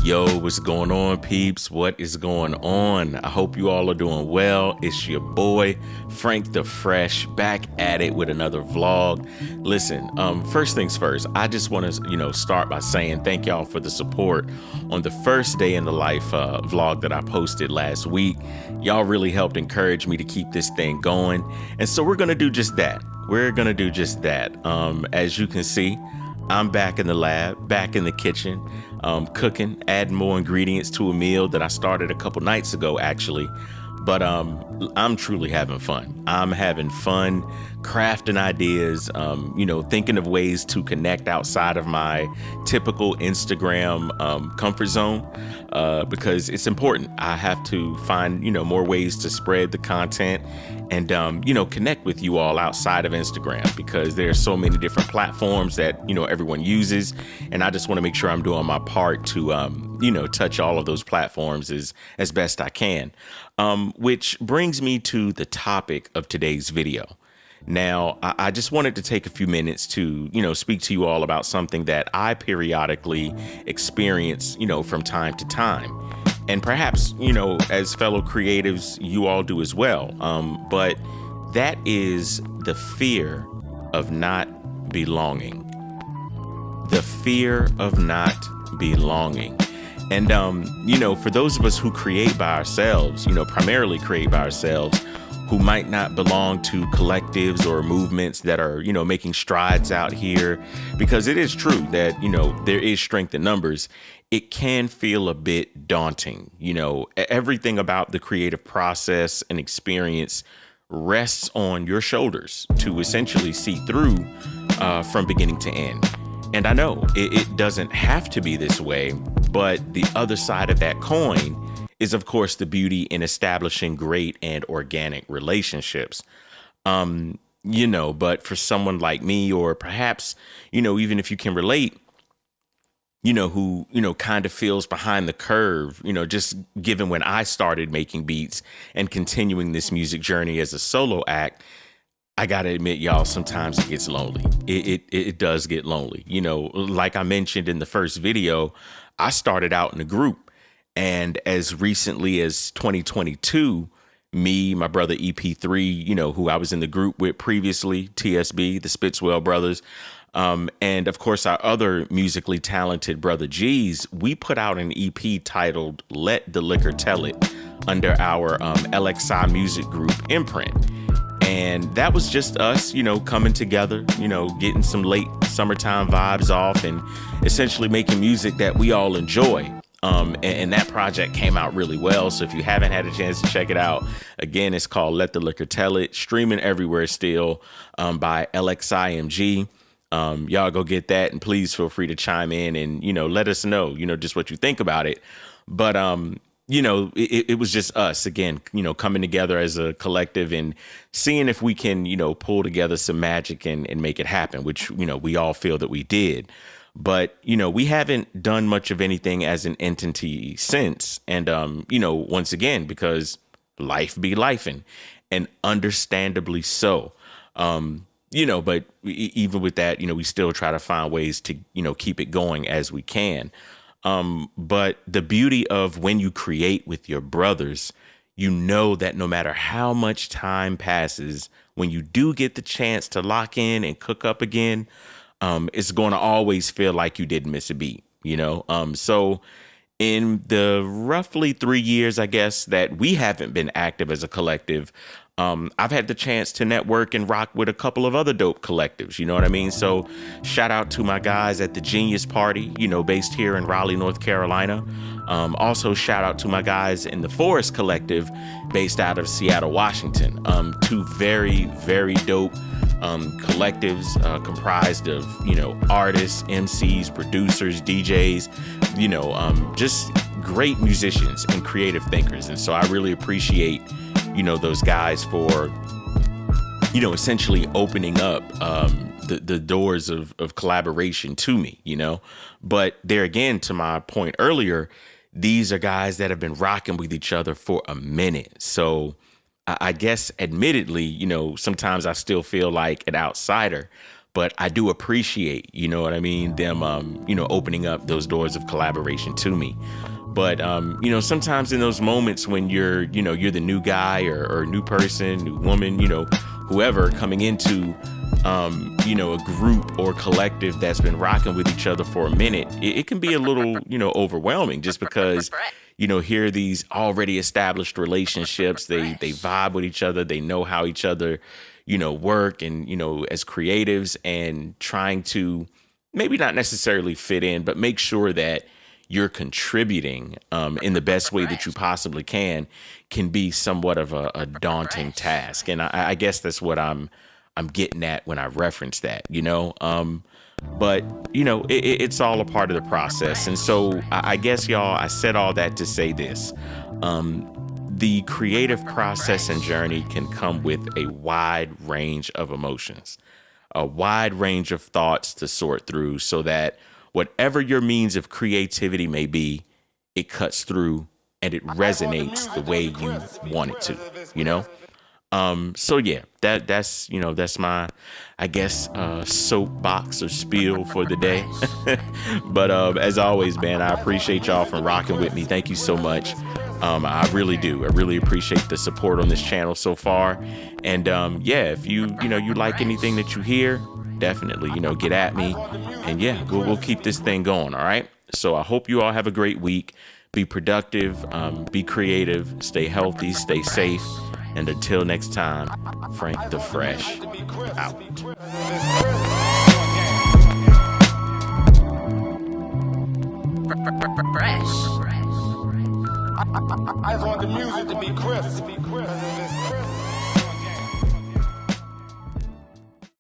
Yo, what's going on, peeps? What is going on? I hope you all are doing well. It's your boy, Frank the Fresh, back at it with another vlog. Listen, first things first, I just want to, start by saying thank y'all for the support on the first day in the life vlog that I posted last week. Y'all really helped encourage me to keep this thing going. And so we're going to do just that. As you can see, I'm back in the lab, back in the kitchen, cooking, adding more ingredients to a meal that I started a couple nights ago, actually. But I'm truly having fun. I'm having fun crafting ideas, thinking of ways to connect outside of my typical Instagram comfort zone, because it's important. I have to find, more ways to spread the content and, connect with you all outside of Instagram, because there are so many different platforms that, everyone uses. And I just want to make sure I'm doing my part to, touch all of those platforms as best I can. Which brings me to the topic of today's video. Now, I just wanted to take a few minutes to, speak to you all about something that I periodically experience, from time to time. And perhaps, as fellow creatives, you all do as well. But that is the fear of not belonging. The fear of not belonging. And, for those of us who create by ourselves, primarily create by ourselves, who might not belong to collectives or movements that are, making strides out here, because it is true that, there is strength in numbers. It can feel a bit daunting. Everything about the creative process and experience rests on your shoulders to essentially see through from beginning to end. And I know it doesn't have to be this way, but the other side of that coin is, of course, the beauty in establishing great and organic relationships. But for someone like me, or perhaps, even if you can relate, who, kind of feels behind the curve, just given when I started making beats and continuing this music journey as a solo act, I gotta admit, y'all, sometimes it gets lonely. It does get lonely. Like I mentioned in the first video, I started out in a group, and as recently as 2022, me, my brother EP3, who I was in the group with previously, TSB, the Spitzwell brothers, and of course our other musically talented brother G's, we put out an EP titled Let the Liquor Tell It under our LXI music group imprint. And that was just us, coming together, getting some late summertime vibes off and essentially making music that we all enjoy. And that project came out really well. So if you haven't had a chance to check it out, again, it's called Let the Liquor Tell It, streaming everywhere still, by LXIMG. Y'all go get that, and please feel free to chime in and, let us know, just what you think about it. But, it was just us again, coming together as a collective and seeing if we can, pull together some magic and make it happen, which, we all feel that we did. But, we haven't done much of anything as an entity since. And, once again, because life be lifing, and understandably so. But even with that, we still try to find ways to, keep it going as we can. But the beauty of when you create with your brothers, that no matter how much time passes, when you do get the chance to lock in and cook up again, it's going to always feel like you didn't miss a beat, So in the roughly 3 years, I guess, that we haven't been active as a collective, I've had the chance to network and rock with a couple of other dope collectives, you know what I mean? So shout out to my guys at the Genius Party, based here in Raleigh, North Carolina. Also shout out to my guys in the Forest Collective, based out of Seattle, Washington. Two very, very dope collectives comprised of, artists, MCs, producers, DJs, just great musicians and creative thinkers. And so I really appreciate those guys for, essentially opening up the doors of collaboration to me, But there again, to my point earlier, these are guys that have been rocking with each other for a minute. So I guess, admittedly, sometimes I still feel like an outsider. but I do appreciate, you know what I mean, them, opening up those doors of collaboration to me. But, sometimes in those moments when you're the new guy or new person, new woman, whoever coming into, a group or collective that's been rocking with each other for a minute, it can be a little, overwhelming just because, here are these already established relationships. They vibe with each other. They know how each other, work and, as creatives, and trying to maybe not necessarily fit in, but make sure that you're contributing in the best way that you possibly can be somewhat of a daunting task. And I guess that's what I'm getting at when I reference that, but it's all a part of the process. And so I guess, y'all, I said all that to say this. The creative process and journey can come with a wide range of emotions, a wide range of thoughts to sort through, so that whatever your means of creativity may be, it cuts through and it resonates the way you want it to, So yeah, that's my, I guess, soapbox or spiel for the day. But as always, man, I appreciate y'all for rocking with me. Thank you so much. I really do. I really appreciate the support on this channel so far. And if you like anything that you hear, definitely, get at me. And yeah, we'll keep this thing going. All right. So I hope you all have a great week. Be productive, be creative, stay healthy, stay safe. And until next time, Frank the Fresh out. Fresh. I just want the music to be crisp.